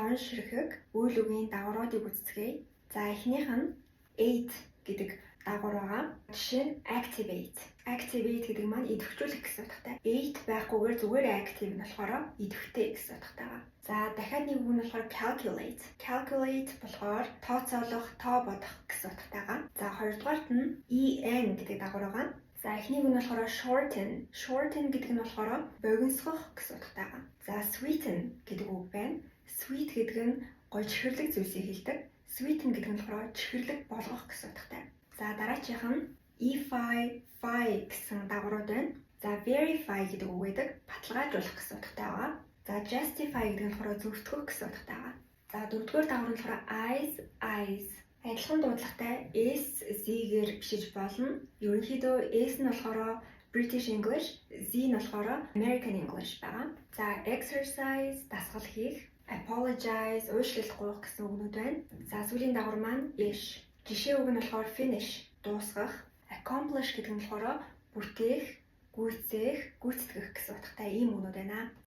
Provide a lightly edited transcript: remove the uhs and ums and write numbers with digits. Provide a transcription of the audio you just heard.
таван ширхэг үйл үгийн дагавруудыг үздэцгээе. За эхнийх нь 8 гэдэг дагавар байгаа. Жишээ нь activate. Activate гэдэг маань идэвхжүүлэх гэсэн утгатай. 8 байхгүйгээр зүгээр active нь болохоор идэвхтэй гэсэн утгатай байгаа. За дахиад нэг үг нь болохоор calculate. Calculate болохоор тооцоолох, тоо бодох гэсэн утгатай байгаа. За хоёрдугаарт нь en гэдэг дагавар байгаа. За эхнийг нь болохоор shorten. Shorten гэдэг нь болохоор богиносгох гэсэн утгатай байгаа. За sweeten гэдэг үг байна. Sweet гэдэг нь гоё чихэрлэг зүйлсийг хэлдэг. Sweeten гэдэг нь болохоор чихэрлэг болгох гэсэн утгатай. За дараачих нь ify гэсэн дагаврууд байна. За verify гэдэг үг байдаг. Баталгаажуулах гэсэн утгатай байгаа. За justify гэдэг нь болохоор зөвтгөх гэсэн утгатай байгаа. За дөрөвдүгээр дагавар нь болохоор eyes. Адилхан дуудлагатай S, Z-гээр бичиж болно. Ерөнхийдөө S нь болохоор British English, Z нь болохоор American English байгаа. За exercise дасгал хийх, apologize уушлал гуйх гэсэн үгнүүд байна. За сүүлийн дагавар маань ish. Жишээ үг нь болохоор finish дуусгах, accomplish гэдэг нь болохоор бүтээх, гүйцэтгэх гэсэн утгатай ийм үгнүүд байна.